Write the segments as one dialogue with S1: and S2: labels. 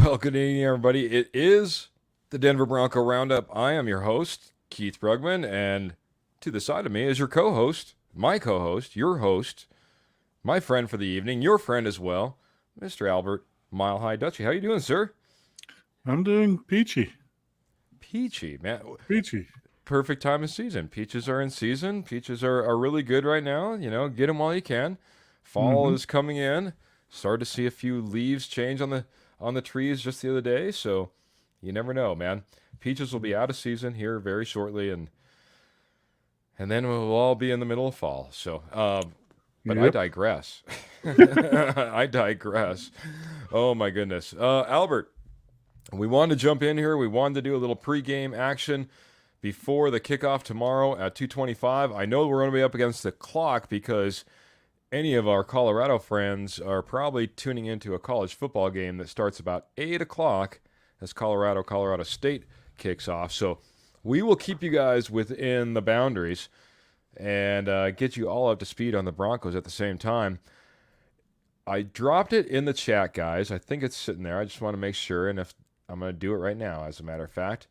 S1: Well, good evening, everybody. It is the Denver Bronco Roundup. I am your host, Keith Brugman, and to the side of me is your co-host, my co-host, your host, my friend for the evening, your friend as well, Mr. Albert Mile High Dutchy. How you doing, sir?
S2: I'm doing peachy.
S1: Peachy, man.
S2: Peachy.
S1: Perfect time of season. Peaches are in season. Peaches are really good right now. Get them while you can. Fall
S2: Mm-hmm.
S1: is coming in. Started to see a few leaves change on the trees just the other day, so you never know, man. Peaches will be out of season here very shortly, and then we'll all be in the middle of fall. But I
S2: Yep.
S1: digress. I digress. Oh my goodness, Albert. We wanted to jump in here. We wanted to do a little pregame action before the kickoff tomorrow at 2:25. I know we're going to be up against the clock because any of our Colorado friends are probably tuning into a college football game that starts about 8 o'clock as Colorado State kicks off. So we will keep you guys within the boundaries and get you all up to speed on the Broncos at the same time. I dropped it in the chat, guys. I think it's sitting there. I just want to make sure, and if I'm going to do it right now, as a matter of fact.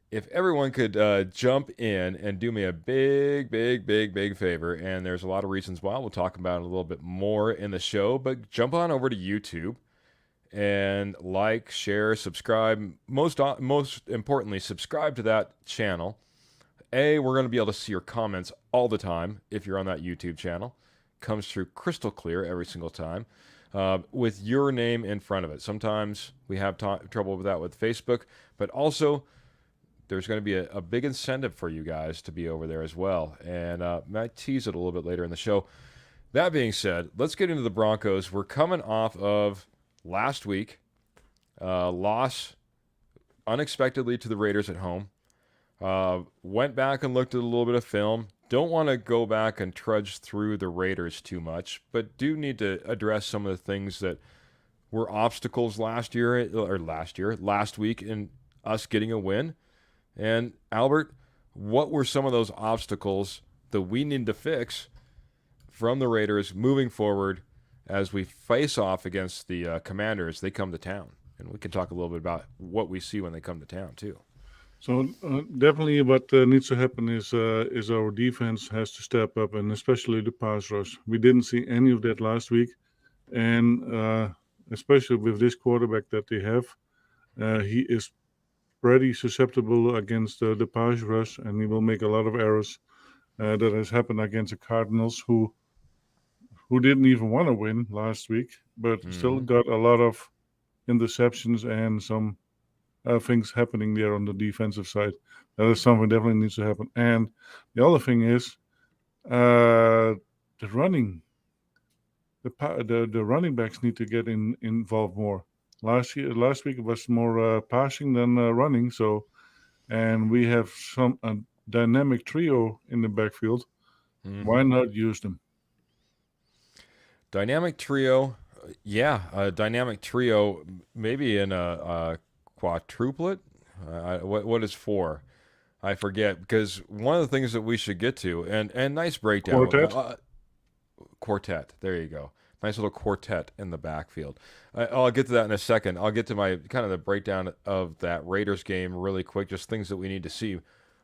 S1: If everyone could jump in and do me a big favor, and there's a lot of reasons why, we'll talk about it a little bit more in the show, but jump on over to YouTube and like, share, subscribe. Most importantly, subscribe to that channel. We're going to be able to see your comments all the time if you're on that YouTube channel. Comes through crystal clear every single time with your name in front of it. Sometimes we have trouble with that with Facebook, but also there's going to be a big incentive for you guys to be over there as well. And I might tease it a little bit later in the show. That being said, let's get into the Broncos. We're coming off of last week, loss unexpectedly to the Raiders at home. Went back and looked at a little bit of film. Don't want to go back and trudge through the Raiders too much, but do need to address some of the things that were obstacles last week in us getting a win. And Albert, what were some of those obstacles that we need to fix from the Raiders moving forward as we face off against the Commanders? They come to town, and we can talk a little bit about what we see when they come to town too.
S2: So definitely, what needs to happen is our defense has to step up, and especially the pass rush. We didn't see any of that last week, and especially with this quarterback that they have, he is pretty susceptible against the pass rush, and he will make a lot of errors. That has happened against the Cardinals, who didn't even want to win last week, but still
S1: Mm-hmm.
S2: got a lot of interceptions and some things happening there on the defensive side. That is something definitely needs to happen. And the other thing is the running. The running backs need to get involved more. Last week it was more passing than running. So, and we have some dynamic trio in the backfield.
S1: Mm-hmm.
S2: Why not use them?
S1: Dynamic trio, yeah, a dynamic trio, maybe in a quadruplet. What is four? I forget, because one of the things that we should get to, and nice breakdown,
S2: Quartet.
S1: quartet. There you go. Nice little quartet in the backfield. I'll get to that in a second. I'll get to my kind of the breakdown of that Raiders game really quick. Just things that we need to see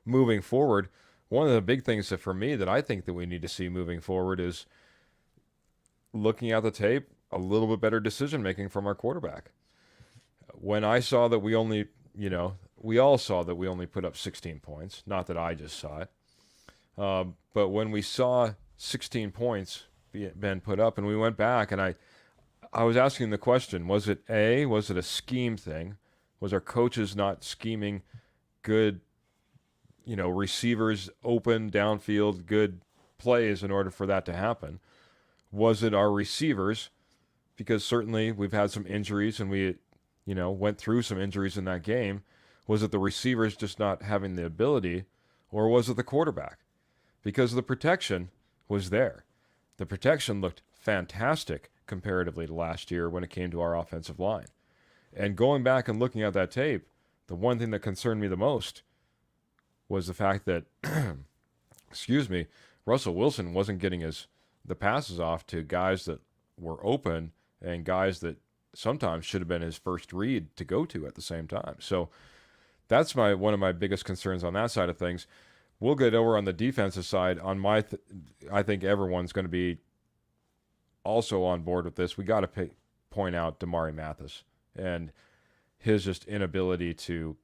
S1: moving forward. One of the big things that for me that I think that we need to see moving forward is looking at the tape, a little bit better decision making from our quarterback. When I saw that we all saw that we only put up 16 points. Not that I just saw it. But when we saw 16 points been put up and we went back and I was asking the question, was it a scheme thing? Was our coaches not scheming good, receivers open downfield, good plays in order for that to happen? Was it our receivers? Because certainly we've had some injuries and we, went through some injuries in that game. Was it the receivers just not having the ability, or was it the quarterback? Because the protection was there. The protection looked fantastic comparatively to last year when it came to our offensive line. And going back and looking at that tape, the one thing that concerned me the most was the fact that, excuse me, Russell Wilson wasn't getting the passes off to guys that were open and guys that sometimes should have been his first read to go to at the same time. So that's one of my biggest concerns on that side of things. We'll get over on the defensive side. I think everyone's going to be also on board with this. We got to point out Damari Mathis and his just inability to,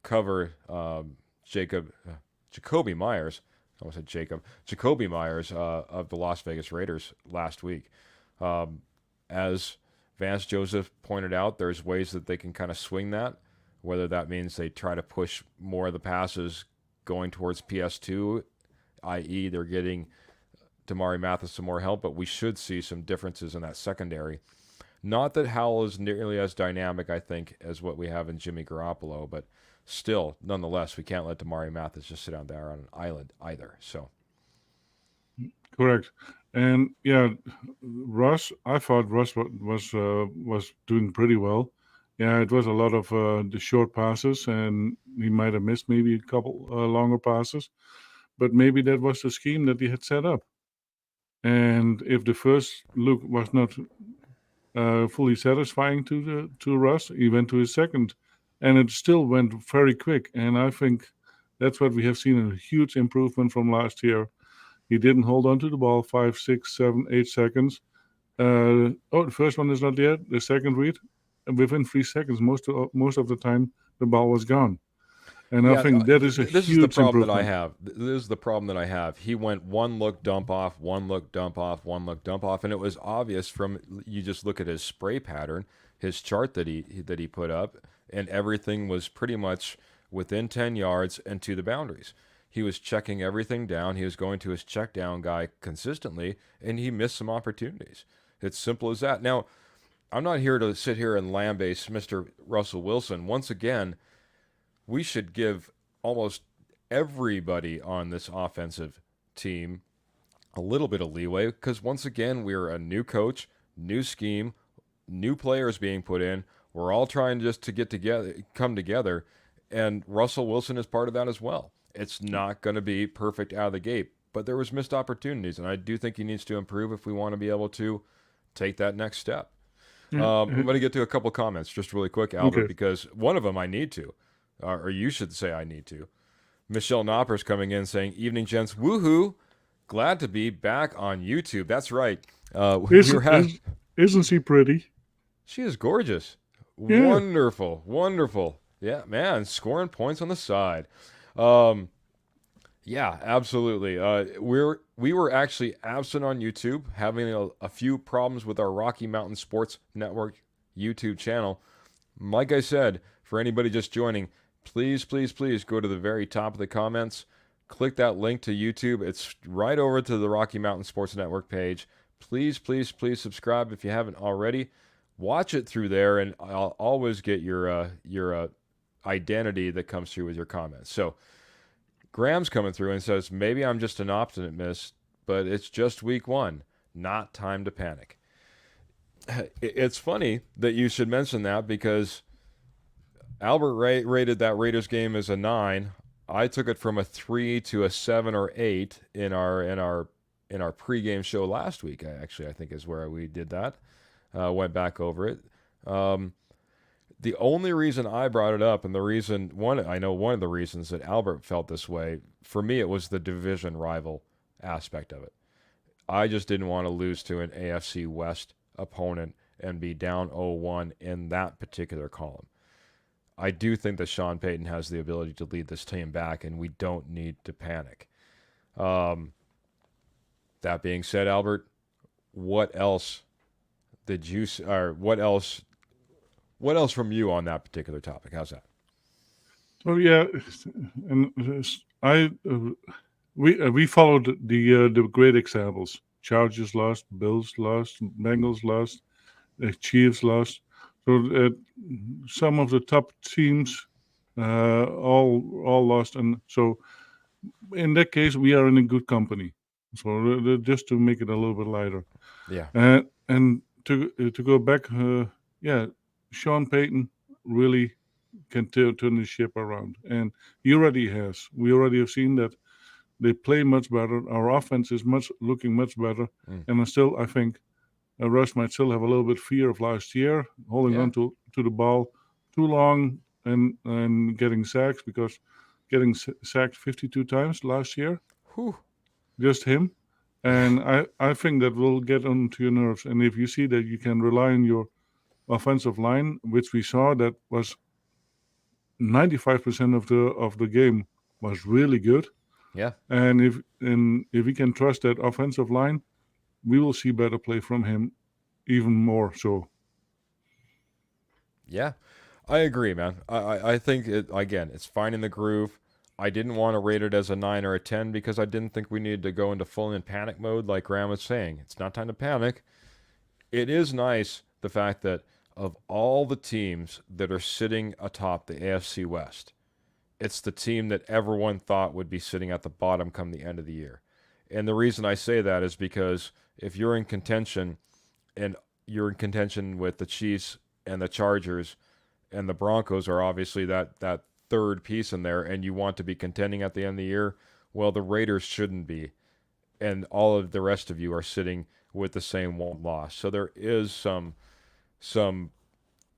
S1: cover Jacoby Myers. I almost said Jacoby Myers of the Las Vegas Raiders last week. As Vance Joseph pointed out, there's ways that they can kind of swing that, whether that means they try to push more of the passes going towards PS2, i.e. they're getting Damari Mathis some more help, but we should see some differences in that secondary. Not that Howell is nearly as dynamic, I think, as what we have in Jimmy Garoppolo, but still, nonetheless, we can't let Damari Mathis just sit down there on an island either. So,
S2: Correct. And yeah, I thought Russ was doing pretty well. Yeah, it was a lot of the short passes, and he might have missed maybe a couple longer passes, but maybe that was the scheme that he had set up. And if the first look was not fully satisfying to Russ, he went to his second, and it still went very quick. And I think that's what we have seen, a huge improvement from last year. He didn't hold on to the ball 5, 6, 7, 8 seconds. The first one is not yet. The second read, and within 3 seconds, most of the time, the ball was gone. And I think that is a
S1: this is the
S2: huge
S1: problem
S2: improvement.
S1: that I have. This is the problem that I have. He went one look, dump off, one look, dump off, one look, dump off, and it was obvious from you just look at his spray pattern, his chart that he put up, and everything was pretty much within 10 yards and to the boundaries. He was checking everything down. He was going to his check down guy consistently, and he missed some opportunities. It's simple as that. Now, I'm not here to sit here and lambaste Mr. Russell Wilson. Once again, we should give almost everybody on this offensive team a little bit of leeway because, once again, we're a new coach, new scheme, new players being put in. We're all trying just to come together, and Russell Wilson is part of that as well. It's not going to be perfect out of the gate, but there was missed opportunities, and I do think he needs to improve if we want to be able to take that next step. I'm going to get to a couple comments just really quick, Albert,
S2: Okay.
S1: because one of them I need to. Or you should say I need to. Michelle Noppers coming in saying, "Evening, gents. Woohoo! Glad to be back on YouTube." That's right.
S2: Isn't she pretty?
S1: She is gorgeous.
S2: Yeah.
S1: Wonderful. Wonderful. Yeah, man. Scoring points on the side. Yeah, absolutely. We were actually absent on YouTube, having a few problems with our Rocky Mountain Sports Network YouTube channel. Like I said, for anybody just joining, please go to the very top of the comments, click that link to YouTube. It's right over to the Rocky Mountain Sports Network page. Please subscribe if you haven't already. Watch it through there, and I'll always get your identity that comes through with your comments. So Graham's coming through and says, "Maybe I'm just an optimist, but it's just week 1. Not time to panic." It's funny that you should mention that because Albert rated that Raiders game as a 9. I took it from a 3 to a 7 or 8 in our pregame show last week. I think is where we did that. Went back over it. The only reason I brought it up, and one of the reasons that Albert felt this way, for me, it was the division rival aspect of it. I just didn't want to lose to an AFC West opponent and be down 0-1 in that particular column. I do think that Sean Payton has the ability to lead this team back, and we don't need to panic. That being said, Albert, what else from you on that particular topic? How's that?
S2: So yeah, and we followed the great examples. Chargers lost, Bills lost, Bengals lost, the Chiefs lost. So some of the top teams all lost, and so in that case we are in a good company. So just to make it a little bit lighter.
S1: Yeah.
S2: And to go back, Sean Payton really can turn the ship around, and he already has. We already have seen that they play much better. Our offense is looking much better, and still I think Russ might still have a little bit fear of last year, holding
S1: Yeah.
S2: on to the ball too long and getting sacks, because getting sacked 52 times last year,
S1: Whew.
S2: just him. And I think that will get onto your nerves. And if you see that you can rely on your offensive line, which we saw that was 95% of the game was really good,
S1: Yeah.
S2: and if we can trust that offensive line, we will see better play from him even more so.
S1: Yeah. I agree, man. I think it again. It's finding the groove. I didn't want to rate it as a 9 or a 10 because I didn't think we needed to go into full in panic mode like Graham was saying. It's not time to panic. It is nice the fact that of all the teams that are sitting atop the AFC West, it's the team that everyone thought would be sitting at the bottom come the end of the year. And the reason I say that is because if you're in contention and you're in contention with the Chiefs and the Chargers and the Broncos are obviously that third piece in there and you want to be contending at the end of the year, well the Raiders shouldn't be. And all of the rest of you are sitting with the same one loss. So there is some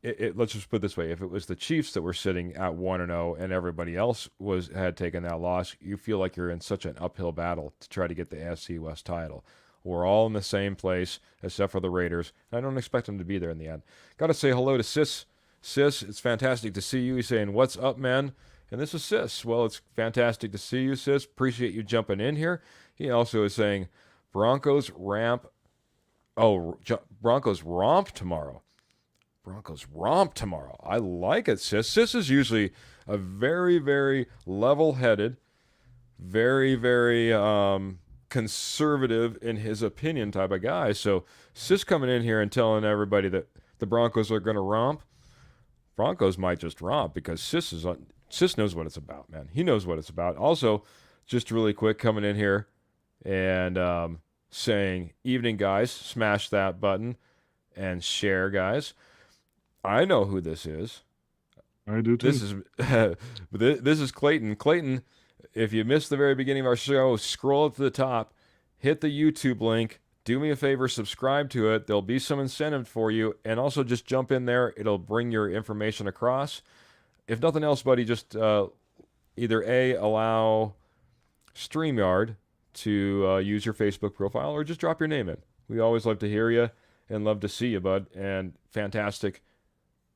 S1: let's just put it this way: if it was the Chiefs that were sitting at 1-0 and everybody else had taken that loss, you feel like you're in such an uphill battle to try to get the AFC West title. We're all in the same place except for the Raiders. I don't expect them to be there in the end. Got to say hello to Sis. Sis, it's fantastic to see you. He's saying, "What's up, man?" And this is Sis. Well, it's fantastic to see you, Sis. Appreciate you jumping in here. He also is saying, Broncos ramp. Oh, Broncos romp tomorrow. Broncos romp tomorrow. I like it, Sis. Sis is usually a very, very level headed, very, very conservative in his opinion type of guy. So, Sis coming in here and telling everybody that the Broncos are going to romp. Broncos might just romp because Sis knows what it's about, man. He knows what it's about. Also, just really quick, coming in here and saying, "Evening, guys. Smash that button and share, guys." I know who this is.
S2: I do
S1: This
S2: too.
S1: is this is Clayton. Clayton, if you missed the very beginning of our show, scroll up to the top, hit the YouTube link. Do me a favor, subscribe to it. There'll be some incentive for you, and also just jump in there. It'll bring your information across. If nothing else, buddy, just either allow StreamYard to use your Facebook profile, or just drop your name in. We always love to hear you and love to see you, bud. And fantastic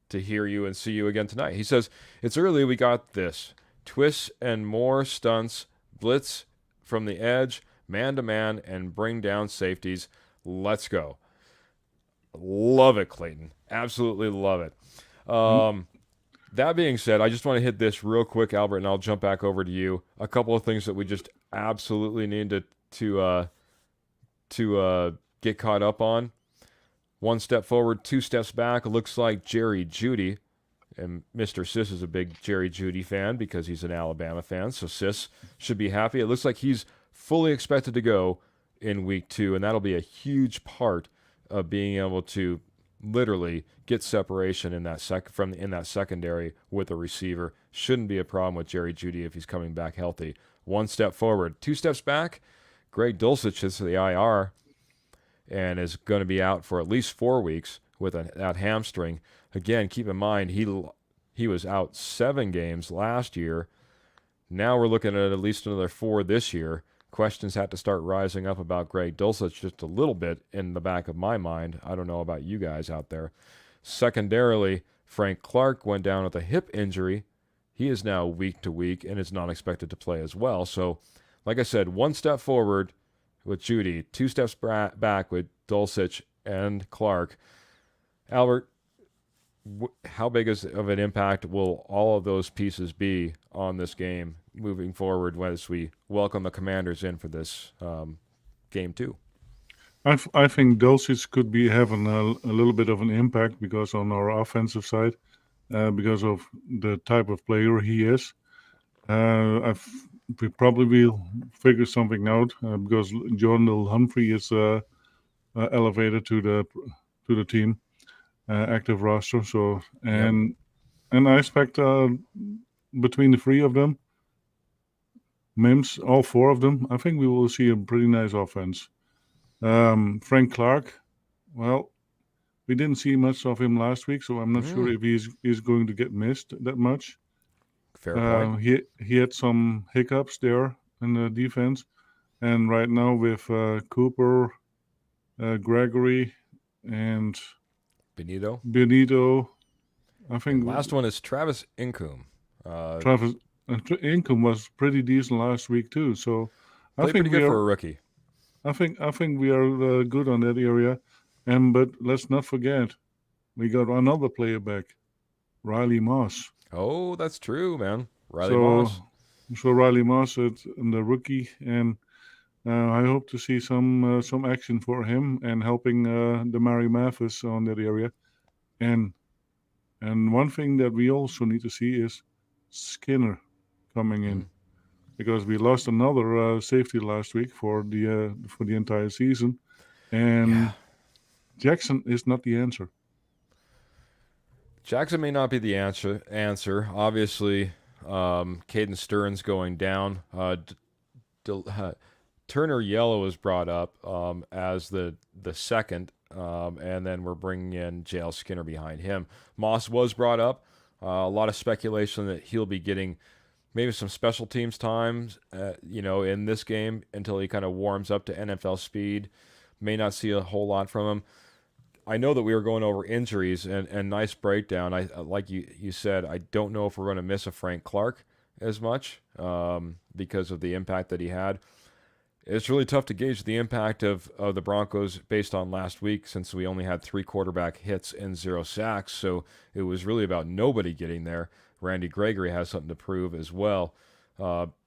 S1: to hear you and see you again tonight. He says, "It's early, we got this. Twists and more stunts, blitz from the edge, man to man, and bring down safeties. Let's go." Love it, Clayton. Absolutely love it.
S2: And
S1: That being said, I just want to hit this real quick, Albert, and I'll jump back over to you. A couple of things that we just absolutely need to get caught up on. One step forward, two steps back. It looks like Jerry Jeudy, and Mr. Sis is a big Jerry Jeudy fan because he's an Alabama fan, so Sis should be happy. It looks like he's fully expected to go in week 2, and that'll be a huge part of being able to literally get separation in that in that secondary with a receiver. Shouldn't be a problem with Jerry Jeudy if he's coming back healthy. One step forward, two steps back. Greg Dulcich is the IR and is going to be out for at least 4 weeks with that hamstring. Again, keep in mind he was out 7 games last year. Now we're looking at least another 4 this year. Questions had to start rising up about Greg Dulcich just a little bit in the back of my mind. I don't know about you guys out there. Secondarily, Frank Clark went down with a hip injury. He is now week to week and is not expected to play as well. So, like I said, one step forward with Jeudy, 2 steps back with Dulcich and Clark. Albert, how big of an impact will all of those pieces be on this game moving forward as we welcome the Commanders in for this game 2?
S2: I think Dulcich could be having a little bit of an impact because on our offensive side, because of the type of player he is. We probably will figure something out because Jordan Humphrey is elevated to the team active roster. So
S1: Yep.
S2: and I expect between the 3 of them, Mims, all 4 of them, I think we will see a pretty nice offense. Frank Clark, Well, we didn't see much of him last week, so I'm not sure
S1: Mm,
S2: if he's going to get missed that much.
S1: fair point.
S2: He had some hiccups there in the defense, and right now with Cooper, Gregory, and
S1: Benito.
S2: Benito, I
S1: And
S2: think
S1: last one is Travis Incum. Uh,
S2: Travis income was pretty decent last week too. So I
S1: played
S2: think
S1: pretty
S2: we
S1: good
S2: are
S1: for a rookie.
S2: I think we are good on that area. And but let's not forget we got another player back, Riley Moss.
S1: Oh, that's true, man. Riley
S2: So
S1: Moss.
S2: Riley Moss is the rookie, and I hope to see some action for him and helping the Mary Mathis on that area. And one thing that we also need to see is Skinner coming
S1: Mm,
S2: in because we lost another safety last week for the entire season,
S1: yeah.
S2: and Jackson is not the answer.
S1: Jackson may not be the answer. Obviously, Caden Stearns going down. Turner Yellow was brought up as the second, and then we're bringing in JL Skinner behind him. Moss was brought up. A lot of speculation that he'll be getting maybe some special teams times, in this game until he kind of warms up to NFL speed. May not see a whole lot from him. I know that we were going over injuries and nice breakdown. I like you said. I don't know if we're going to miss a Frank Clark as much because of the impact that he had. It's really tough to gauge the impact of the Broncos based on last week since we only had 3 quarterback hits and 0 sacks. So it was really about nobody getting there. Randy Gregory has something to prove as well.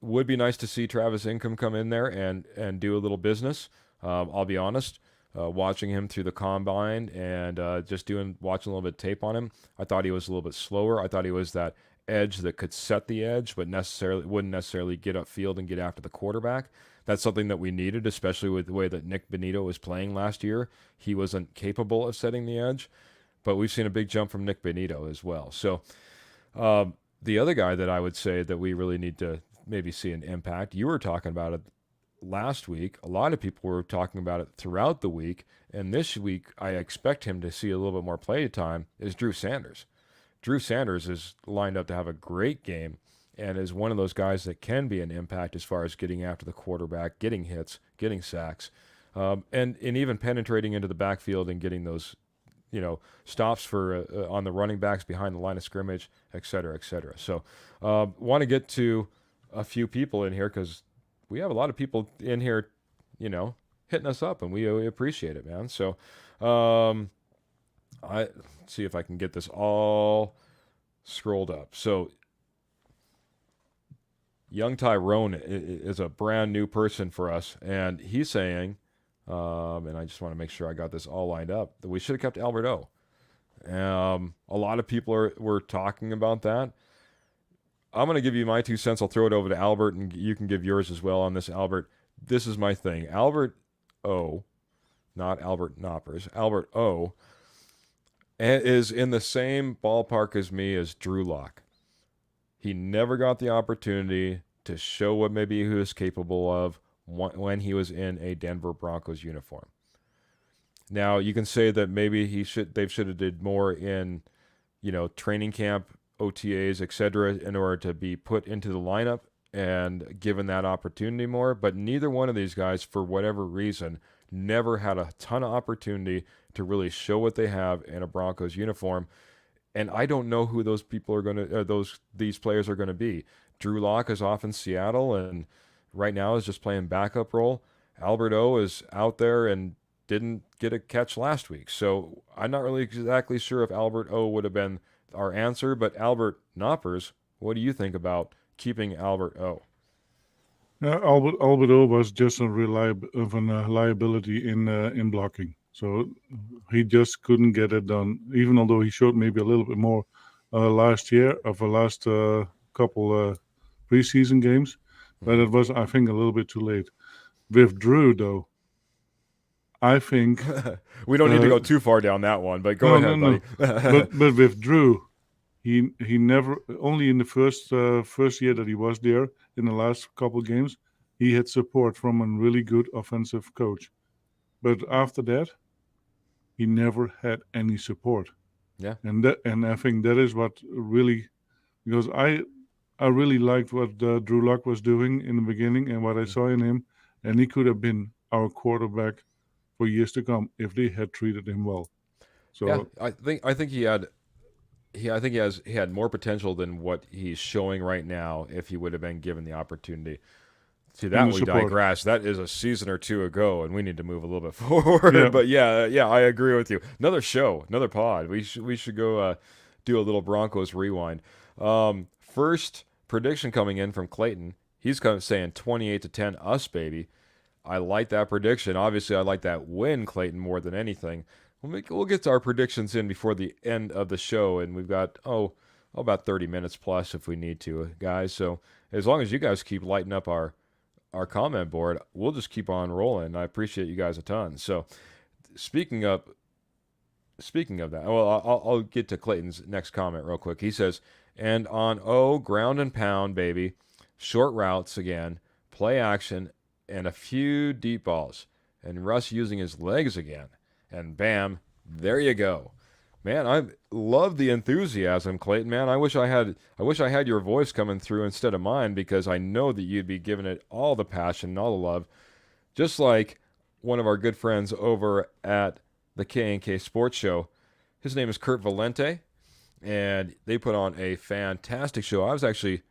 S1: Would be nice to see Travis Income come in there and do a little business. I'll be honest. Watching him through the combine and just watching a little bit of tape on him, I thought he was a little bit slower. I thought he was that edge that could set the edge, but wouldn't necessarily get upfield and get after the quarterback. That's something that we needed, especially with the way that Nick Benito was playing last year. He wasn't capable of setting the edge, but we've seen a big jump from Nick Benito as well. So the other guy that I would say that we really need to maybe see an impact, you were talking about it last week. A lot of people were talking about it throughout the week. And this week, I expect him to see a little bit more play time, is Drew Sanders. Drew Sanders is lined up to have a great game and is one of those guys that can be an impact as far as getting after the quarterback, getting hits, getting sacks, and even penetrating into the backfield and getting those stops for on the running backs behind the line of scrimmage, et cetera, et cetera. So want to get to a few people in here because we have a lot of people in here, hitting us up, and we appreciate it, man. So I see if I can get this all scrolled up. So young Tyrone is a brand new person for us, and he's saying, and I just want to make sure I got this all lined up, that we should have kept Albert O. A lot of people were talking about that. I'm going to give you my 2 cents. I'll throw it over to Albert, and you can give yours as well on this, Albert. This is my thing. Albert O, not Albert Noppers, Albert O, is in the same ballpark as me as Drew Lock. He never got the opportunity to show what maybe he was capable of when he was in a Denver Broncos uniform. Now you can say that maybe they should have did more in, training camp, OTAs, etc., in order to be put into the lineup and given that opportunity more. But neither one of these guys, for whatever reason, never had a ton of opportunity to really show what they have in a Broncos uniform. And I don't know who those people are going to, these players are going to be. Drew Lock is off in Seattle and right now is just playing backup role. Albert O is out there and didn't get a catch last week. So I'm not really exactly sure if Albert O would have been our answer, but Albert Noppers, what do you think about keeping Albert O?
S2: Alberto was just of a liability in blocking, so he just couldn't get it done. Even although he showed maybe a little bit more last year of the last couple preseason games, but
S1: Mm-hmm.
S2: it was I think a little bit too late. With Drew though, I think
S1: We don't need to
S2: uh,
S1: go too far down that one, but go
S2: no no
S1: ahead, buddy.
S2: no, but with Drew, he never only in the first year that he was there in the last couple games he had support from a really good offensive coach. But after that, he never had any support.
S1: Yeah.
S2: And I think that is what really, because I really liked what Drew Lock was doing in the beginning and what I
S1: Mm.
S2: saw in him, and he could have been our quarterback for years to come if they had treated him well.
S1: Yeah,
S2: So
S1: I think he had more potential than what he's showing right now if he would have been given the opportunity. See,
S2: in
S1: that
S2: the
S1: we
S2: support,
S1: digress. That is a season or two ago, and we need to move a little bit forward.
S2: yeah,
S1: But yeah, I agree with you. Another show, another pod. We should go do a little Broncos rewind. First prediction coming in from Clayton. He's kind of saying 28-10 us, baby. I like that prediction. Obviously, I like that win, Clayton, more than anything. We'll get to our predictions in before the end of the show, and we've got about 30 minutes plus if we need to, guys. So as long as you guys keep lighting up our comment board, we'll just keep on rolling. I appreciate you guys a ton. So speaking of that, well, I'll get to Clayton's next comment real quick. He says, and on ground and pound, baby, short routes again, play action, and a few deep balls, and Russ using his legs again, and bam, there you go. Man, I love the enthusiasm, Clayton. Man, I wish I had your voice coming through instead of mine because I know that you'd be giving it all the passion and all the love, just like one of our good friends over at the K&K Sports Show. His name is Kurt Valente, and they put on a fantastic show. I was actually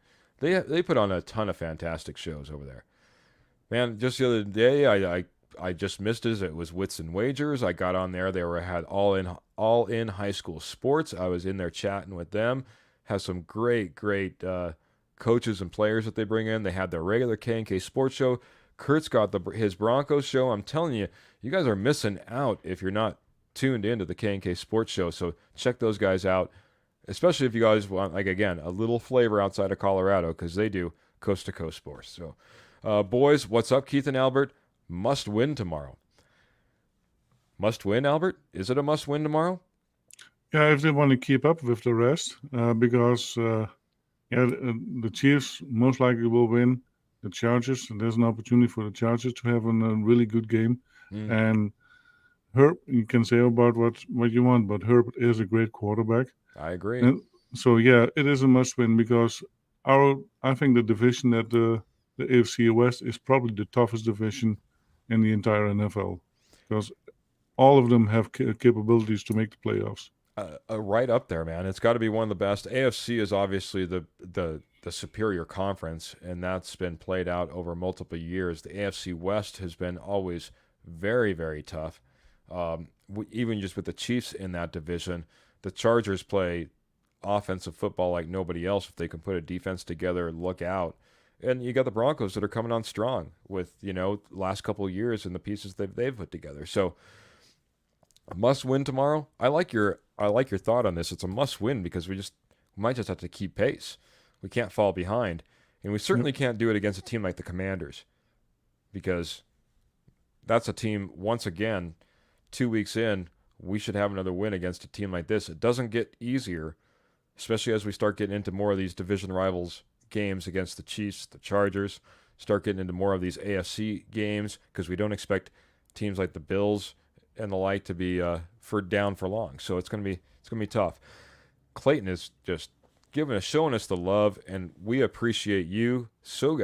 S1: they put on a ton of fantastic shows over there. Man, just the other day, I just missed it. It was Wits and Wagers. I got on there. Had all in high school sports. I was in there chatting with them. Has some great coaches and players that they bring in. They had their regular K&K Sports Show. Kurt's got his Broncos show. I'm telling you, you guys are missing out if you're not tuned into the K&K Sports Show. So check those guys out, especially if you guys want, like, again, a little flavor outside of Colorado, because they do coast to coast sports. So, boys, what's up, Keith and Albert? Must win tomorrow. Must win, Albert? Is it a must win tomorrow?
S2: yeah, if they want to keep up with the rest, because yeah, the Chiefs most likely will win. The Chargers, and there's an opportunity for the Chargers to have a really good game.
S1: Mm,
S2: And Herb, you can say about what you want, but Herb is a great quarterback.
S1: I agree.
S2: And so yeah, it is a must win because I think the division at the AFC West is probably the toughest division in the entire NFL because all of them have capabilities to make the playoffs.
S1: Right up there, man. It's got to be one of the best. AFC is obviously the superior conference, and that's been played out over multiple years. The AFC West has been always very, very tough. Even just with the Chiefs in that division, the Chargers play offensive football like nobody else. If they can put a defense together, look out. And you got the Broncos that are coming on strong with, last couple of years and the pieces that they've put together. So a must win tomorrow. I like your thought on this. It's a must win because we might just have to keep pace. We can't fall behind, and we certainly
S2: Yep.
S1: can't do it against a team like the Commanders because that's a team. Once again, 2 weeks in, we should have another win against a team like this. It doesn't get easier, especially as we start getting into more of these division rivals games against the Chiefs, the Chargers. Start getting into more of these AFC games because we don't expect teams like the Bills and the like to be down for long. So it's gonna be tough. Clayton is just showing us the love, and we appreciate you so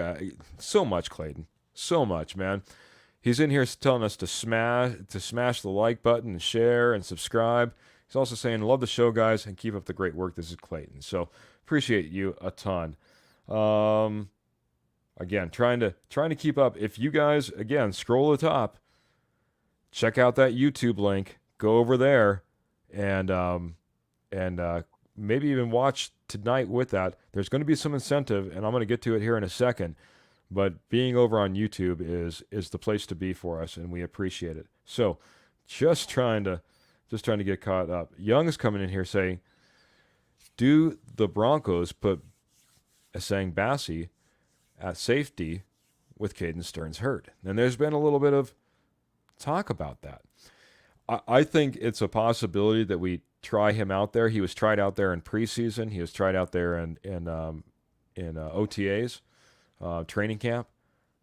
S1: much, Clayton, so much, man. He's in here telling us to smash the like button and share and subscribe. He's also saying, love the show, guys, and keep up the great work. This is Clayton. So appreciate you a ton. Again, trying to keep up. If you guys, again, scroll to the top, check out that YouTube link. Go over there and maybe even watch tonight with that. There's going to be some incentive, and I'm going to get to it here in a second. But being over on YouTube is the place to be for us, and we appreciate it. So, just trying to get caught up. Young's coming in here saying, "Do the Broncos put saying Bassey at safety with Caden Stearns hurt?" And there's been a little bit of talk about that. I think it's a possibility that we try him out there. He was tried out there in preseason. He was tried out there in OTAs. Training camp.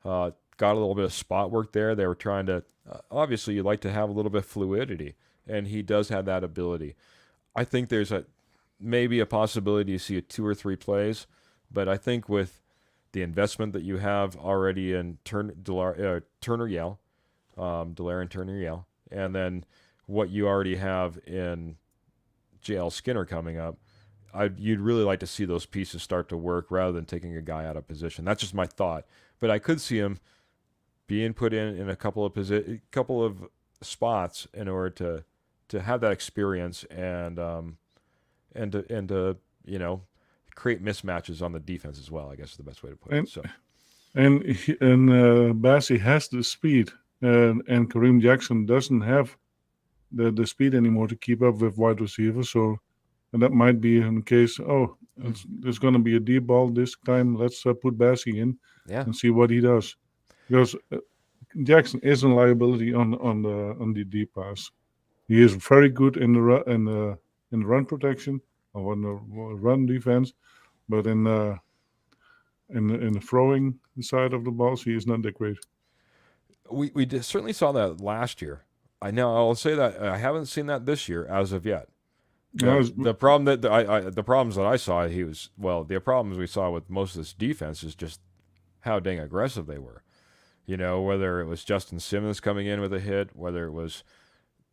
S1: Got a little bit of spot work there. They were trying to, obviously, you'd like to have a little bit of fluidity. and he does have that ability. I think there's maybe a possibility to see a 2 or 3 plays, but I think with the investment that you have already in Turner Yell, Delaire and Turner Yell, and then what you already have in JL Skinner coming up, you'd really like to see those pieces start to work rather than taking a guy out of position. That's just my thought. But I could see him being put in a couple of spots in order to have that experience and to create mismatches on the defense as well. I guess is the best way to put it. So
S2: Bassi has the speed, and Kareem Jackson doesn't have the speed anymore to keep up with wide receivers. So and that might be in case. There's going to be a deep ball this time. Let's put Bassi in and see what he does, because Jackson is a liability on the deep pass. He is very good in the run protection or in the run defense, but in the throwing side of the balls, he is not that great.
S1: We certainly saw that last year. I'll say that I haven't seen that this year as of yet. The problems that I saw, the problems we saw with most of this defense is just how dang aggressive they were. Whether it was Justin Simmons coming in with a hit, whether it was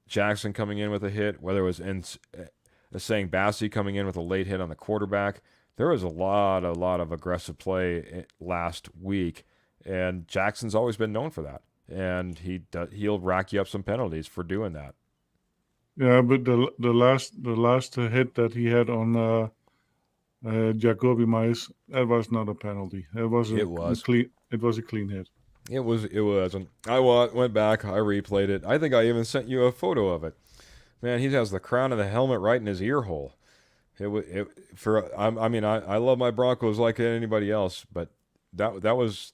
S1: Jackson coming in with a hit, whether it was saying Bassi coming in with a late hit on the quarterback. There was a lot of aggressive play last week, and Jackson's always been known for that. And he'll rack you up some penalties for doing that.
S2: Yeah, but the last hit that he had on Jacoby Myers, that was not a penalty. It was a clean hit.
S1: It was. And I went back, I replayed it. I think I even sent you a photo of it. Man, he has the crown of the helmet right in his ear hole. I love my Broncos like anybody else, but that was,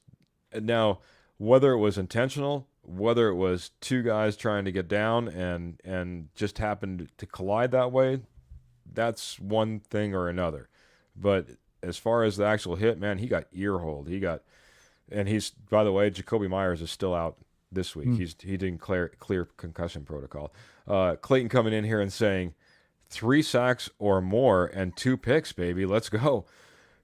S1: now whether it was intentional, whether it was two guys trying to get down and just happened to collide that way, that's one thing or another. But as far as the actual hit, man, he got ear-holed. And he's, by the way, Jacoby Myers is still out this week. He didn't clear concussion protocol. Clayton coming in here and saying 3 sacks or more and 2 picks, baby. Let's go.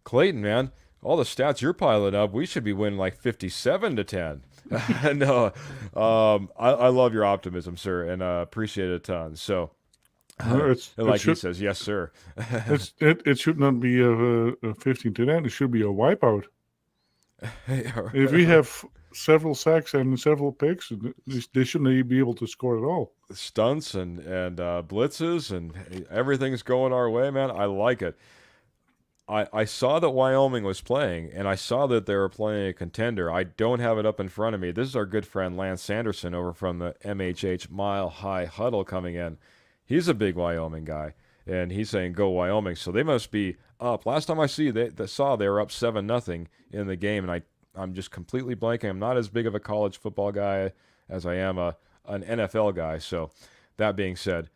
S1: Clayton, man, all the stats you're piling up, we should be winning like 57-10. No, I love your optimism, sir, and appreciate it a ton. So, he says, yes, sir.
S2: It should not be a 15-10. It should be a wipeout. If we have several sacks and several picks, they shouldn't be able to score at all.
S1: Stunts and blitzes and everything's going our way, man. I like it. I saw that Wyoming was playing, and I saw that they were playing a contender. I don't have it up in front of me. This is our good friend Lance Sanderson over from the MHH Mile High Huddle coming in. He's a big Wyoming guy, and he's saying go Wyoming. So they must be up. Last time I saw they were up 7-0 in the game, and I'm just completely blanking. I'm not as big of a college football guy as I am an NFL guy. So that being said,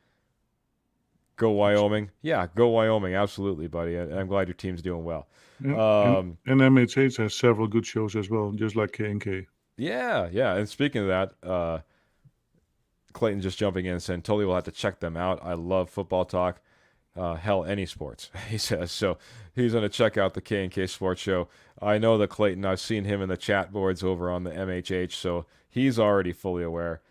S1: go Wyoming. Yeah, go Wyoming. Absolutely, buddy. I'm glad your team's doing well.
S2: Yeah, and MHH has several good shows as well, just like K&K.
S1: Yeah. And speaking of that, Clayton just jumping in and saying, totally will have to check them out. I love football talk. Hell, any sports, he says. So he's going to check out the K&K Sports Show. I know that Clayton, I've seen him in the chat boards over on the MHH, so he's already fully aware.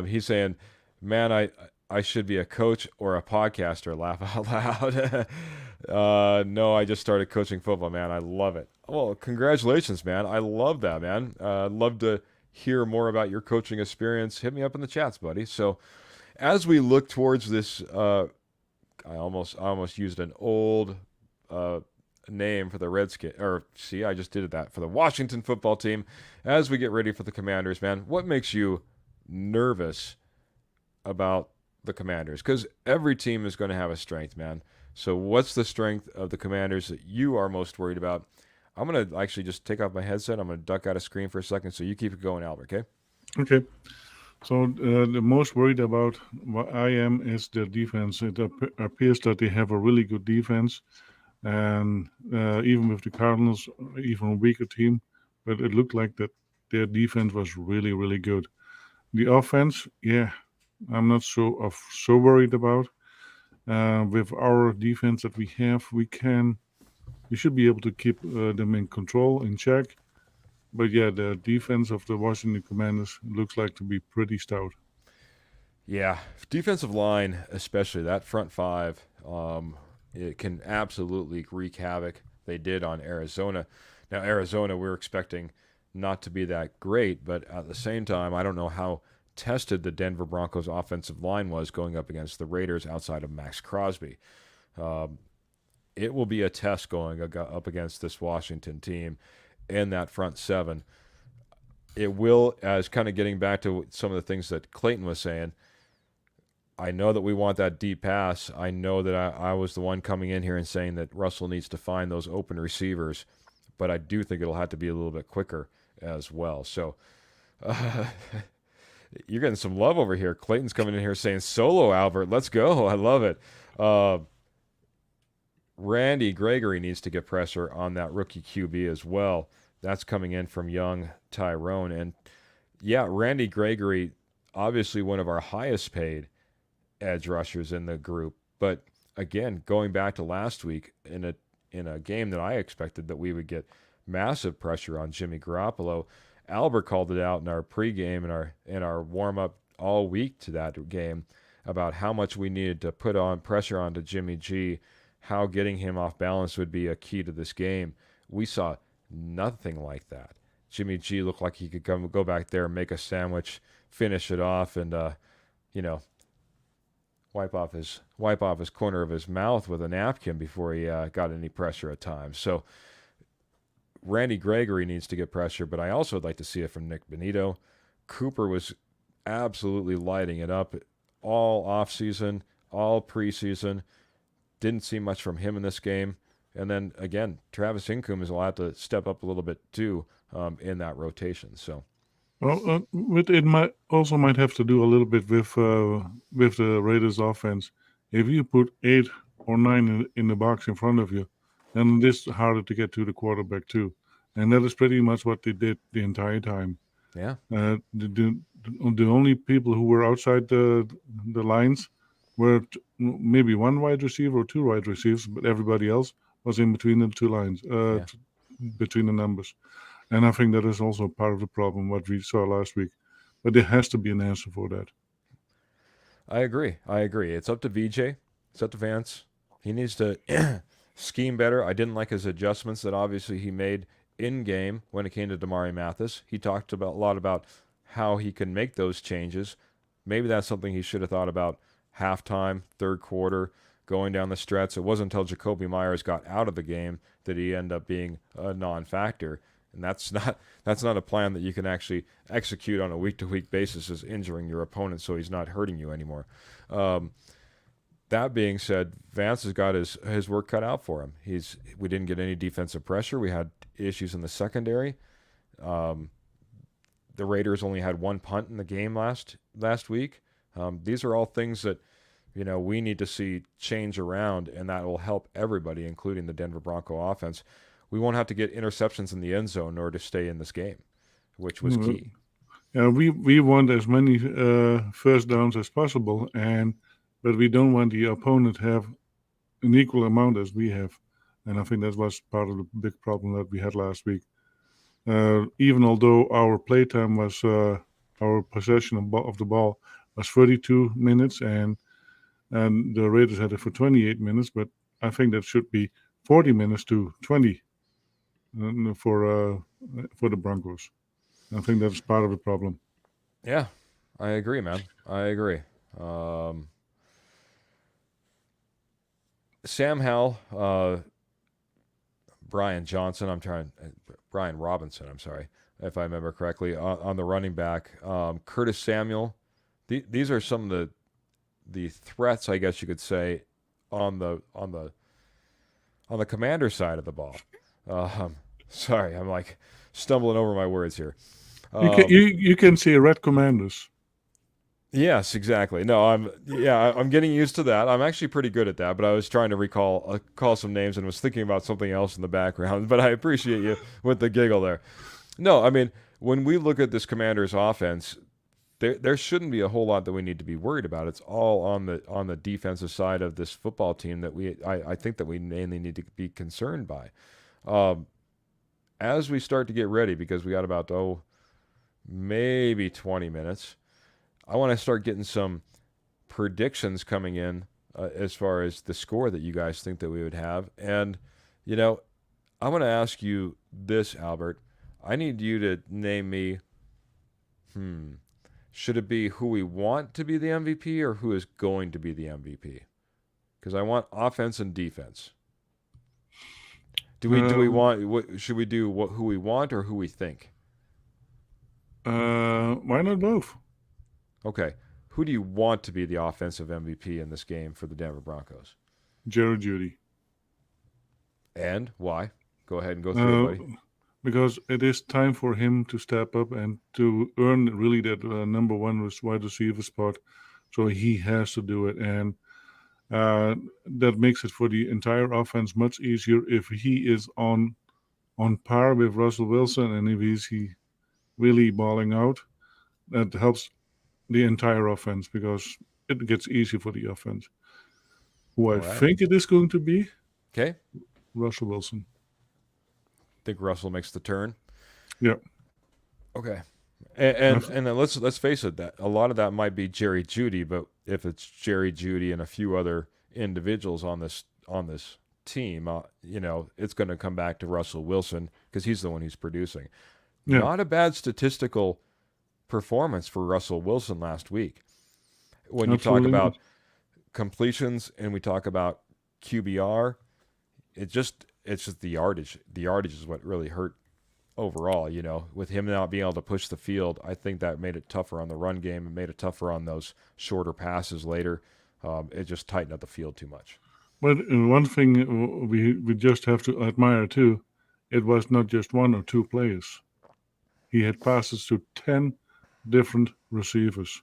S1: He's saying, man, I should be a coach or a podcaster, laugh out loud. No, I just started coaching football, man. I love it. Well, congratulations, man. I love that, man. I'd love to hear more about your coaching experience. Hit me up in the chats, buddy. So as we look towards this, I almost used an old name for the Redskins. I just did that for the Washington football team. As we get ready for the Commanders, man, what makes you nervous about the Commanders? Because every team is going to have a strength, man. So what's the strength of the Commanders that you are most worried about? I'm going to actually just take off my headset. I'm going to duck out of screen for a second, so you keep it going, Albert, okay?
S2: Okay. So the most worried about what I am is the defense. It appears that they have a really good defense, and even with the Cardinals, even a weaker team, but it looked like that their defense was really, really good. The offense, yeah, I'm not so worried about. With our defense that we have, we should be able to keep them in control, in check. But yeah, the defense of the Washington Commanders looks like to be pretty stout.
S1: Yeah, defensive line, especially that front five, it can absolutely wreak havoc. They did on Arizona. Now, Arizona, we're expecting not to be that great, but at the same time, I don't know how tested the Denver Broncos offensive line was going up against the Raiders outside of Max Crosby. Um, it will be a test going up against this Washington team and that front seven. It will, as kind of getting back to some of the things that Clayton was saying, I know that we want that deep pass. I know that I was the one coming in here and saying that Russell needs to find those open receivers, but I do think it'll have to be a little bit quicker as well. So uh, you're getting some love over here. Clayton's coming in here saying, "Solo, Albert, let's go." I love it. Randy Gregory needs to get pressure on that rookie QB as well. That's coming in from young Tyrone. And yeah, Randy Gregory, obviously one of our highest paid edge rushers in the group. But again, going back to last week in a game that I expected that we would get massive pressure on Jimmy Garoppolo, Albert called it out in our pregame and our warm up all week to that game about how much we needed to put on pressure onto Jimmy G, how getting him off balance would be a key to this game. We saw nothing like that. Jimmy G looked like he could go back there, make a sandwich, finish it off, and you know, wipe off his corner of his mouth with a napkin before he got any pressure at times. So Randy Gregory needs to get pressure, but I also would like to see it from Nick Benito. Cooper was absolutely lighting it up all offseason, all preseason. Didn't see much from him in this game. And then again, Travis Incoom will have to step up a little bit too in that rotation. So.
S2: Well, it might have to do a little bit with the Raiders' offense. If you put 8 or 9 in the box in front of you, then it is harder to get to the quarterback too, and that is pretty much what they did the entire time.
S1: Yeah.
S2: The only people who were outside the lines were maybe one wide receiver or 2 wide receivers, but everybody else was in between the two lines,
S1: Yeah.
S2: between the numbers. And I think that is also part of the problem, what we saw last week. But there has to be an answer for that.
S1: I agree. It's up to VJ. It's up to Vance. He needs to scheme better. I didn't like his adjustments that obviously he made in game when it came to Damari Mathis. He talked a lot about how he can make those changes. Maybe that's something he should have thought about halftime, third quarter, going down the stretch. It wasn't until Jacoby Myers got out of the game that he ended up being a non-factor. And that's not a plan that you can actually execute on a week-to-week basis, is injuring your opponent so he's not hurting you anymore. That being said, Vance has got his work cut out for him. We didn't get any defensive pressure. We had issues in the secondary. The Raiders only had 1 punt in the game last week. These are all things that we need to see change around, and that will help everybody, including the Denver Bronco offense. We won't have to get interceptions in the end zone in order to stay in this game, which was key.
S2: Yeah, we want as many first downs as possible, but we don't want the opponent to have an equal amount as we have. And I think that was part of the big problem that we had last week. Even although our playtime was, our possession of the ball was 32 minutes, and the Raiders had it for 28 minutes, but I think that should be 40 minutes to 20 for the Broncos. I think that's part of the problem.
S1: Yeah, I agree, man. I agree. Sam Howell, Brian Robinson, I'm sorry, if I remember correctly, on the running back. Curtis Samuel. These are some of the threats, I guess you could say, on the Commander side of the ball. Sorry, I'm like stumbling over my words here.
S2: You can see Red Commanders.
S1: Yes, exactly. No, I'm getting used to that. I'm actually pretty good at that, but I was trying to call some names and was thinking about something else in the background, but I appreciate you with the giggle there. No, I mean, when we look at this Commanders offense, there shouldn't be a whole lot that we need to be worried about. It's all on the defensive side of this football team that I think that we mainly need to be concerned by. Um, as we start to get ready, because we got about maybe 20 minutes, I want to start getting some predictions coming in as far as the score that you guys think that we would have. And you know, I want to ask you this, Albert. I need you to name me. Should it be who we want to be the MVP or who is going to be the MVP? Because I want offense and defense. Do we want? Should we do who we want or who we think?
S2: Why not both?
S1: Okay. Who do you want to be the offensive MVP in this game for the Denver Broncos?
S2: Jerry Jeudy.
S1: And why? Go ahead and go through it, buddy.
S2: Because it is time for him to step up and to earn really that number one wide receiver spot. So he has to do it. And that makes it for the entire offense much easier if he is on par with Russell Wilson and if he's really balling out. That helps the entire offense because it gets easier for the offense. Who I think it is going to be,
S1: okay,
S2: Russell Wilson.
S1: Think Russell makes the turn?
S2: Yeah.
S1: Okay. And then let's face it, that a lot of that might be Jerry Jeudy, but if it's Jerry Jeudy and a few other individuals on this team, it's going to come back to Russell Wilson because he's the one who's producing. Yeah. Not a bad statistical performance for Russell Wilson last week. When you talk about completions and we talk about QBR, it's just the yardage. The yardage is what really hurt overall, with him not being able to push the field. I think that made it tougher on the run game and made it tougher on those shorter passes later. It just tightened up the field too much.
S2: But one thing we just have to admire too, it was not just one or two players. He had passes to 10 different receivers.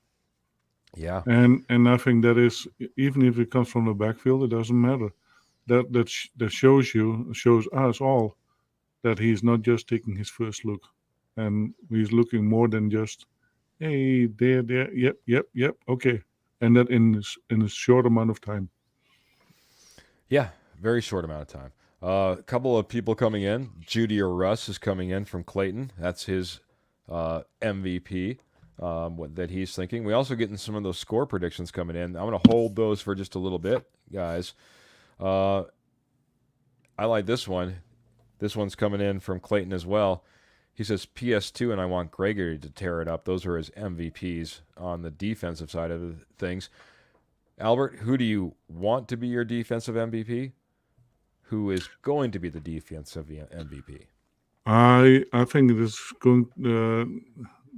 S1: Yeah.
S2: And I think that is, even if it comes from the backfield, it doesn't matter. That shows us all that he's not just taking his first look, and he's looking more than just, hey, there, yep, okay, and that in a short amount of time.
S1: Yeah, very short amount of time. A couple of people coming in. Judy or Russ is coming in from Clayton. That's his MVP. That he's thinking. We also getting some of those score predictions coming in. I'm going to hold those for just a little bit, guys. I like this one. This one's coming in from Clayton as well. He says PS2, and I want Gregory to tear it up. Those are his MVPs on the defensive side of things. Albert, who do you want to be your defensive MVP? Who is going to be the defensive MVP?
S2: I think it is going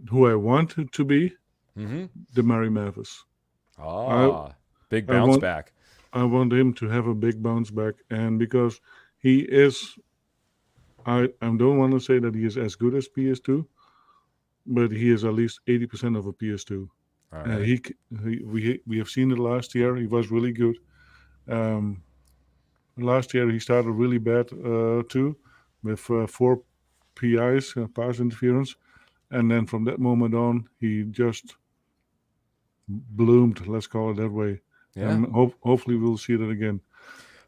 S2: who I want it to be, Demary Mathis.
S1: Big bounce back.
S2: I want him to have a big bounce back, and because he is, I don't want to say that he is as good as PS2, but he is at least 80% of a PS2. Right. We have seen it last year. He was really good. Last year he started really bad too, with 4 PIs, pass interference. And then from that moment on, he just bloomed. Let's call it that way. Yeah. And hopefully we'll see that again.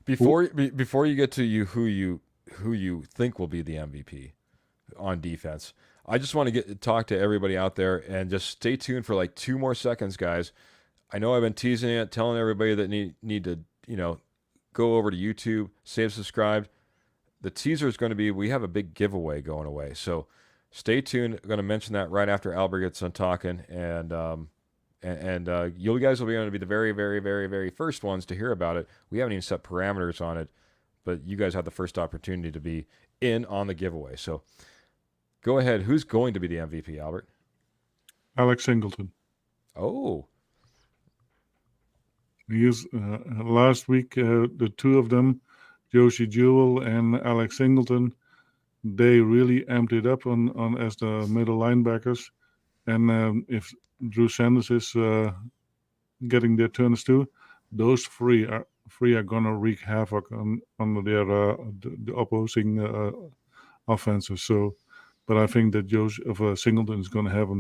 S1: Before you get to who you think will be the MVP on defense, I just want to talk to everybody out there and just stay tuned for like 2 more seconds, guys. I know I've been teasing it, telling everybody that need to go over to YouTube, save, subscribe. The teaser is going to be we have a big giveaway going away, so. Stay tuned. I'm going to mention that right after Albert gets done talking, and you guys will be going to be the very, very, very, very first ones to hear about it. We haven't even set parameters on it, but you guys have the first opportunity to be in on the giveaway. So go ahead. Who's going to be the MVP, Albert?
S2: Alex Singleton.
S1: Oh.
S2: He is, last week, the two of them, Josie Jewell and Alex Singleton, they really amped it up on as the middle linebackers, and if Drew Sanders is getting their turns too, those three are gonna wreak havoc on their the opposing offenses. So, but I think that Singleton is gonna have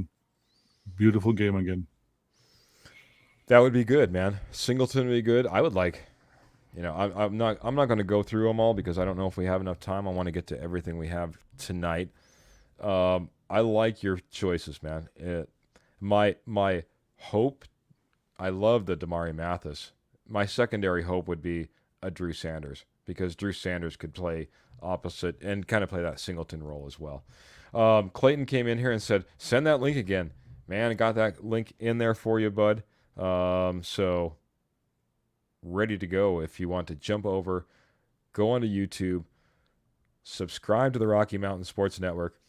S2: beautiful game again.
S1: That would be good, man. Singleton would be good. I would like, I'm not going to go through them all because I don't know if we have enough time. I want to get to everything we have tonight. I like your choices, man. My hope, I love the Damari Mathis. My secondary hope would be a Drew Sanders because Drew Sanders could play opposite and kind of play that Singleton role as well. Clayton came in here and said, send that link again. Man, I got that link in there for you, bud. So ready to go if you want to jump over, go onto YouTube, subscribe to the Rocky Mountain Sports Network.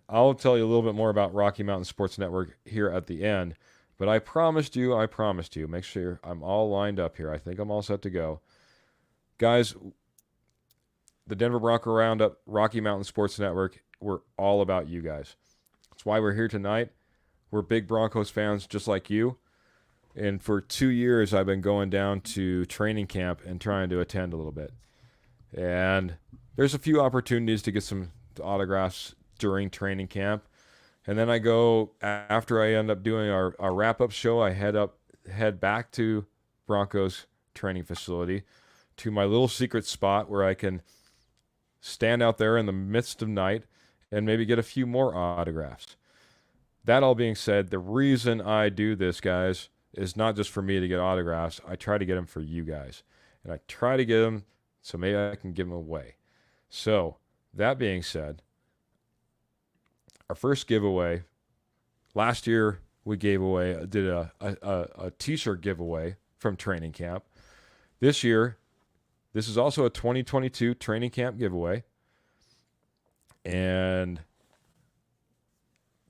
S1: I'll tell you a little bit more about Rocky Mountain Sports Network here at the end, but I promised you, make sure I'm all lined up here. I think I'm all set to go. Guys, the Denver Bronco Roundup, Rocky Mountain Sports Network, we're all about you guys. That's why we're here tonight. We're big Broncos fans just like you. And for 2 years, I've been going down to training camp and trying to attend a little bit. And there's a few opportunities to get some autographs during training camp. And then I go, after I end up doing our wrap-up show, I head back to Broncos training facility to my little secret spot where I can stand out there in the midst of night and maybe get a few more autographs. That all being said, the reason I do this, guys, is not just for me to get autographs. I try to get them for you guys. And I try to get them so maybe I can give them away. So, that being said, our first giveaway, last year we did a t-shirt giveaway from training camp. This year, this is also a 2022 training camp giveaway. And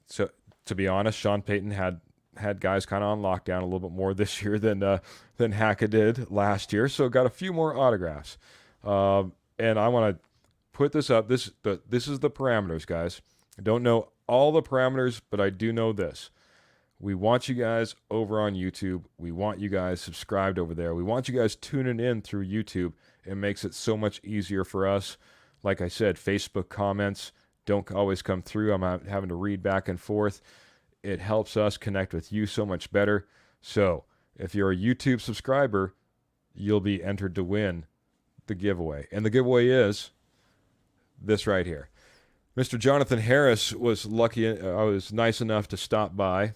S1: so, to be honest, Sean Payton had guys kind of on lockdown a little bit more this year than Hackett did last year. So got a few more autographs. And I want to put this up. This is the parameters, guys. I don't know all the parameters, but I do know this. We want you guys over on YouTube. We want you guys subscribed over there. We want you guys tuning in through YouTube. It makes it so much easier for us. Like I said, Facebook comments don't always come through. I'm having to read back and forth. It helps us connect with you so much better. So if you're a YouTube subscriber, you'll be entered to win the giveaway. And the giveaway is this right here. Mr. Jonathan Harris was lucky. I was nice enough to stop by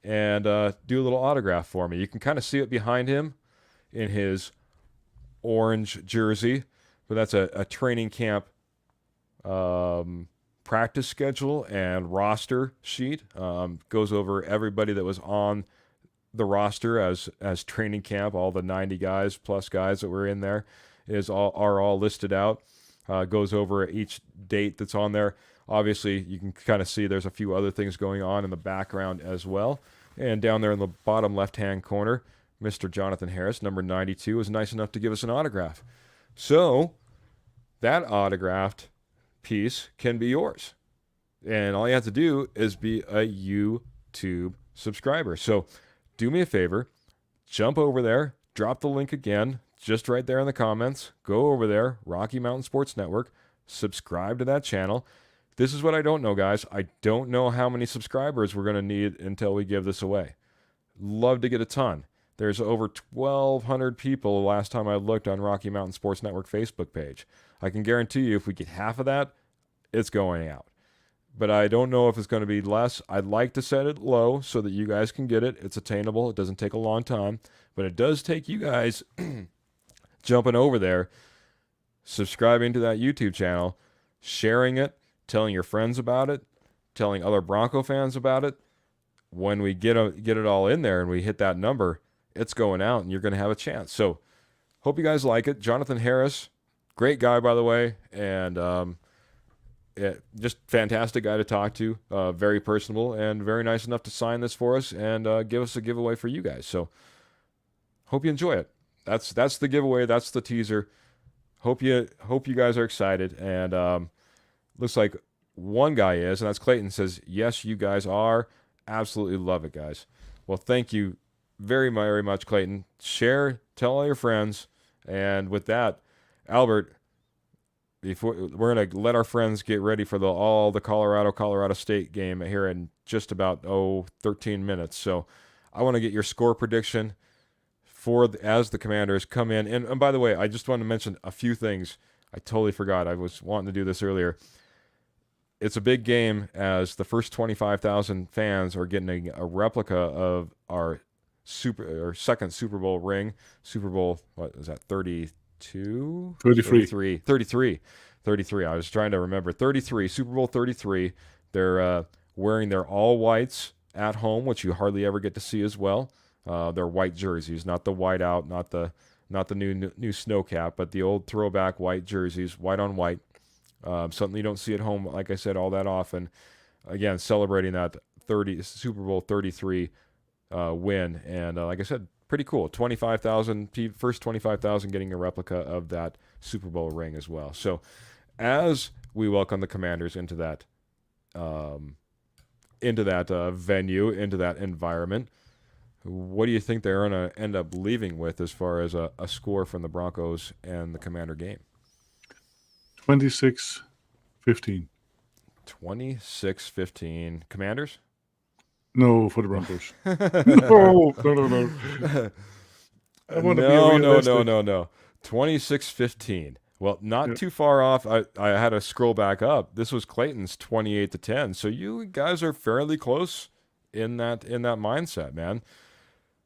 S1: and do a little autograph for me. You can kind of see it behind him in his orange jersey. But that's a training camp practice schedule and roster sheet. Goes over everybody that was on the roster as training camp. All the 90 guys plus guys that were in there are all listed out. Goes over each date that's on there. Obviously, you can kind of see there's a few other things going on in the background as well. And down there in the bottom left-hand corner, Mr. Jonathan Harris, number 92, was nice enough to give us an autograph. So that autographed piece can be yours. And all you have to do is be a YouTube subscriber. So do me a favor, jump over there, drop the link again, just right there in the comments. Go over there, Rocky Mountain Sports Network, subscribe to that channel. This is what I don't know, guys. I don't know how many subscribers we're going to need until we give this away. Love to get a ton. There's over 1,200 people last time I looked on Rocky Mountain Sports Network Facebook page. I can guarantee you if we get half of that, it's going out. But I don't know if it's going to be less. I'd like to set it low so that you guys can get it. It's attainable. It doesn't take a long time. But it does take you guys jumping over there, subscribing to that YouTube channel, sharing it, telling your friends about it, telling other Bronco fans about it. When we get it all in there and we hit that number, it's going out and you're going to have a chance. So hope you guys like it. Jonathan Harris, great guy, by the way, and just fantastic guy to talk to, very personable and very nice enough to sign this for us and give us a giveaway for you guys. So hope you enjoy it. That's the giveaway. That's the teaser. Hope you guys are excited. And looks like one guy is, and that's Clayton, says, yes, you guys are. Absolutely love it, guys. Well, thank you very, very much, Clayton. Share, tell all your friends. And with that, Albert, before we're gonna let our friends get ready for all the Colorado State game here in just about 13 minutes. So I want to get your score prediction as the Commanders come in. And by the way, I just want to mention a few things. I totally forgot. I was wanting to do this earlier. It's a big game as the first 25,000 fans are getting a replica of our second Super Bowl ring. Super Bowl, what is that, 32?
S2: 33.
S1: 33. I was trying to remember. 33, Super Bowl 33. They're wearing their all whites at home, which you hardly ever get to see as well. They're white jerseys, not the white out, not the new snow cap, but the old throwback white jerseys, white on white. Something you don't see at home, like I said, all that often. Again, celebrating that Super Bowl 33 win, and like I said, pretty cool. 25,000, first 25,000 getting a replica of that Super Bowl ring as well. So, as we welcome the Commanders into that venue, into that environment, what do you think they're going to end up leaving with as far as a score from the Broncos and the Commander game?
S2: 26-15.
S1: 26-15. Commanders?
S2: No, for the Broncos. No. I want to be realistic.
S1: No. 26-15. Well, not too far off. I had to scroll back up. This was Clayton's 28-10. So you guys are fairly close in that mindset, man.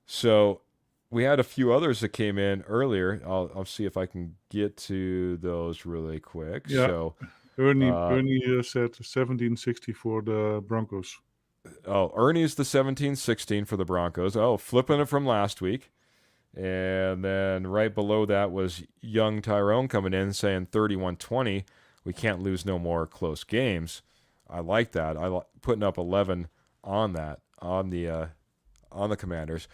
S1: So we had a few others that came in earlier. I'll see if I can get to those really quick.
S2: Yeah.
S1: So
S2: Ernie said 17-60 for the Broncos.
S1: Oh, Ernie's the 17-16 for the Broncos. Oh, flipping it from last week. And then right below that was young Tyrone coming in saying 31-20. We can't lose no more close games. I like that. I like putting up 11 on that, on the Commanders.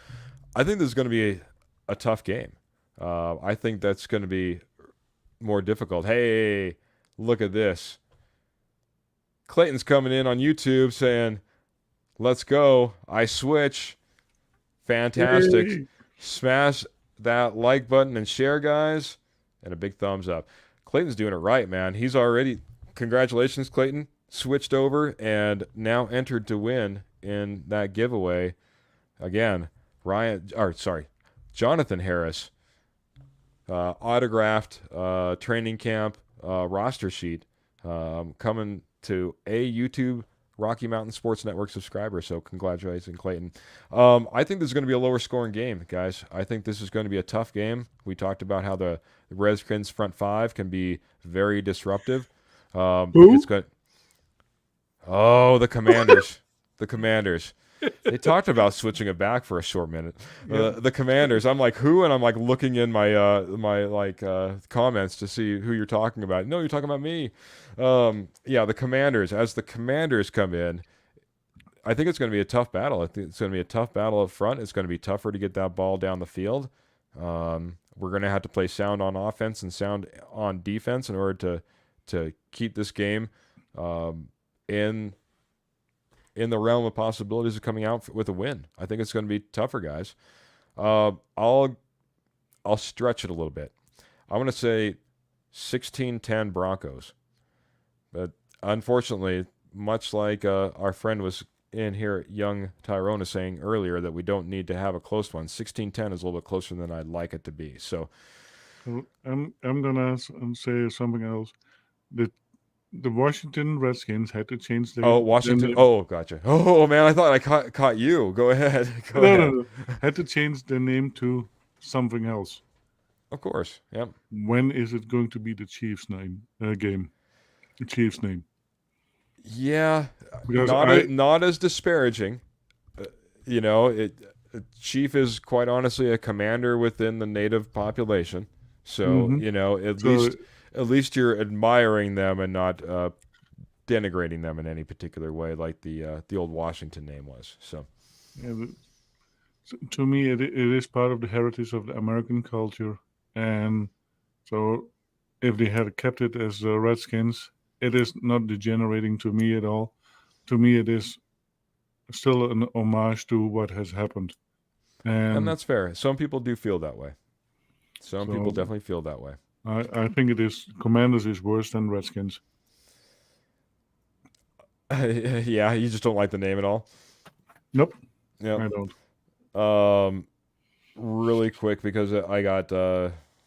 S1: I think this is going to be a tough game. I think that's going to be more difficult. Hey, look at this. Clayton's coming in on YouTube saying, let's go. I switch. Fantastic.
S2: Yay.
S1: Smash that like button and share, guys. And a big thumbs up. Clayton's doing it right, man. He's already, congratulations, Clayton, switched over and now entered to win in that giveaway. Again, Jonathan Harris, autographed training camp roster sheet coming to a YouTube Rocky Mountain Sports Network subscriber. So congratulations, Clayton. I think this is going to be a lower scoring game, guys. I think this is going to be a tough game. We talked about how the Redskins front five can be very disruptive. It's good. Oh, the Commanders. The Commanders. They talked about switching it back for a short minute. The Commanders. I'm like, who? And I'm like looking in my comments to see who you're talking about. No, you're talking about me. The Commanders. As the Commanders come in, I think it's going to be a tough battle. I think it's going to be a tough battle up front. It's going to be tougher to get that ball down the field. We're going to have to play sound on offense and sound on defense in order to keep this game in the realm of possibilities of coming out with a win. I think it's going to be tougher, guys. I'll stretch it a little bit. I want to say 16-10 Broncos. But unfortunately, much like our friend was in here, young Tyrone, is saying earlier that we don't need to have a close one. 16-10 is a little bit closer than I'd like it to be. So
S2: I'm gonna say something else. The Washington Redskins had to change their
S1: Washington. Gotcha. Oh man, I thought I caught you. Go ahead.
S2: No. Had to change their name to something else.
S1: Of course. Yep.
S2: When is it going to be the Chiefs' game? The Chiefs' name.
S1: Yeah,
S2: because
S1: not as disparaging. Chief is quite honestly a commander within the native population. So at least you're admiring them and not denigrating them in any particular way, like the old Washington name was. So,
S2: to me, it is part of the heritage of the American culture, and so if they had kept it as the Redskins, it is not degenerating to me at all. To me, it is still an homage to what has happened,
S1: and that's fair. Some people do feel that way. Some people definitely feel that way.
S2: I think it is. Commanders is worse than Redskins.
S1: Yeah, you just don't like the name at all.
S2: Nope,
S1: Yep.
S2: I don't.
S1: Um, really quick because I got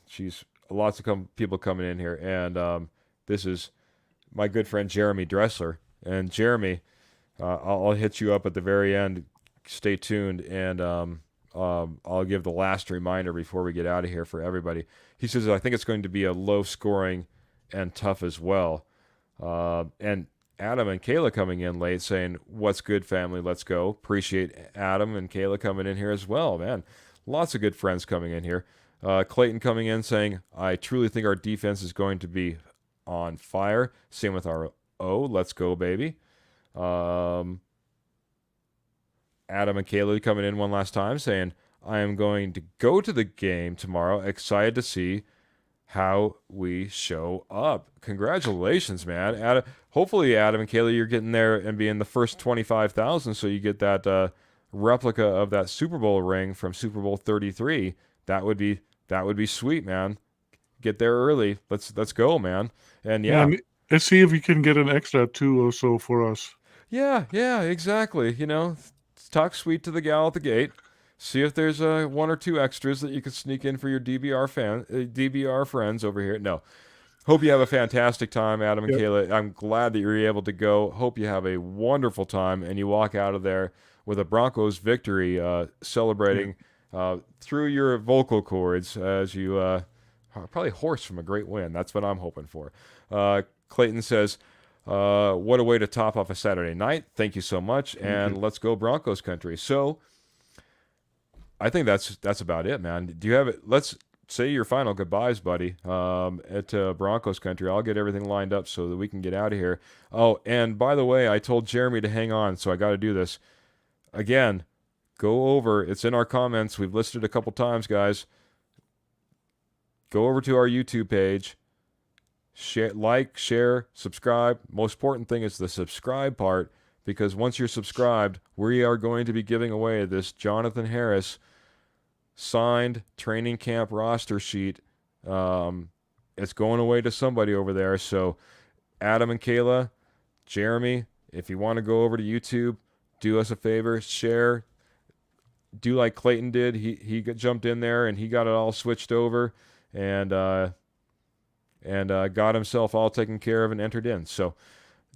S1: she's lots of people coming in here, and this is my good friend Jeremy Dressler. And Jeremy, I'll hit you up at the very end. Stay tuned, and I'll give the last reminder before we get out of here for everybody. He says I think it's going to be a low scoring and tough as well. And Adam and Kayla coming in late saying, "What's good, family? Let's go." Appreciate Adam and Kayla coming in here as well, man. Lots of good friends coming in here. Clayton coming in saying, "I truly think our defense is going to be on fire." Same with our let's go, baby. Adam and Kayla coming in one last time saying, "I am going to go to the game tomorrow. Excited to see how we show up." Congratulations, man. Adam, hopefully, Adam and Kayla, you're getting there and being the first 25,000 so you get that replica of that Super Bowl ring from Super Bowl 33. That would be sweet, man. Get there early. Let's go, man. And yeah.
S2: And let's see if we can get an extra 2 or so for us.
S1: Yeah, exactly. Talk sweet to the gal at the gate. See if there's 1 or 2 extras that you can sneak in for your DBR friends over here. No. Hope you have a fantastic time, Adam and
S2: Yep.
S1: Kayla. I'm glad that you're able to go. Hope you have a wonderful time and you walk out of there with a Broncos victory, celebrating through your vocal cords as you probably hoarse from a great win. That's what I'm hoping for. Clayton says, what a way to top off a Saturday night. Thank you so much. And let's go Broncos country. So I think that's about it, man. Do you have it? Let's say your final goodbyes, buddy, at Broncos country. I'll get everything lined up so that we can get out of here. Oh, and by the way, I told Jeremy to hang on, so I got to do this. Again, go over. It's in our comments. We've listed a couple times, guys. Go over to our YouTube page. Share, subscribe. Most important thing is the subscribe part, because once you're subscribed, we are going to be giving away this Jonathan Harris signed training camp roster sheet. It's going away to somebody over there. So Adam and Kayla, Jeremy, if you want to go over to YouTube, do us a favor, share. Do like Clayton did. He jumped in there and he got it all switched over and got himself all taken care of and entered in. So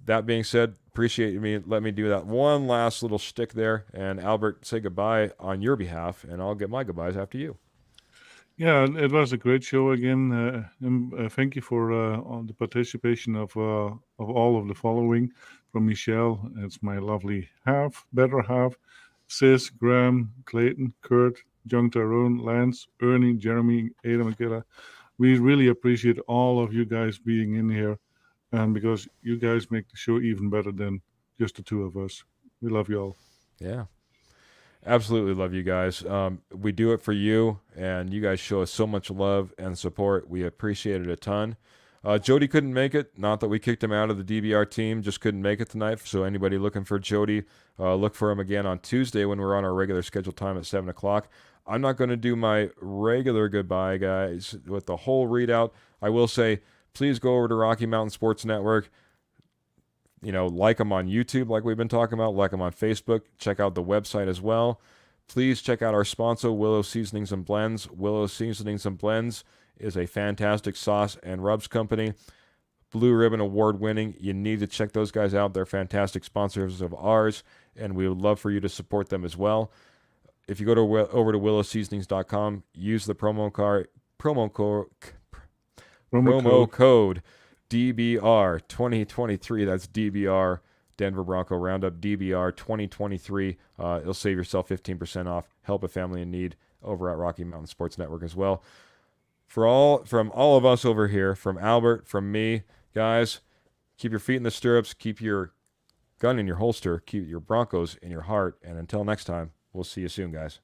S1: that being said, appreciate me. Let me do that one last little shtick there. And Albert, say goodbye on your behalf, and I'll get my goodbyes after you.
S2: Yeah, it was a great show again. And thank you for on the participation of all of the following. From Michelle, it's my lovely better half, Sis, Graham, Clayton, Kurt, John Tyrone, Lance, Ernie, Jeremy, Adam, and Kayla. We really appreciate all of you guys being in here, and because you guys make the show even better than just the two of us. We love you all.
S1: Yeah. Absolutely love you guys. We do it for you, and you guys show us so much love and support. We appreciate it a ton. Jody couldn't make it. Not that we kicked him out of the DBR team, just couldn't make it tonight. So anybody looking for Jody, look for him again on Tuesday when we're on our regular scheduled time at 7 o'clock. I'm not going to do my regular goodbye, guys, with the whole readout. I will say, please go over to Rocky Mountain Sports Network. Like them on YouTube, like we've been talking about. Like them on Facebook. Check out the website as well. Please check out our sponsor, Willow Seasonings and Blends. Willow Seasonings and Blends is a fantastic sauce and rubs company. Blue Ribbon Award winning. You need to check those guys out. They're fantastic sponsors of ours, and we would love for you to support them as well. If you go over to willowseasonings.com, use the promo code DBR 2023. That's DBR, Denver Bronco Roundup, DBR 2023. It'll save yourself 15% off. Help a family in need over at Rocky Mountain Sports Network as well. From all of us over here, from Albert, from me, guys, keep your feet in the stirrups, keep your gun in your holster, keep your Broncos in your heart, and until next time, we'll see you soon, guys.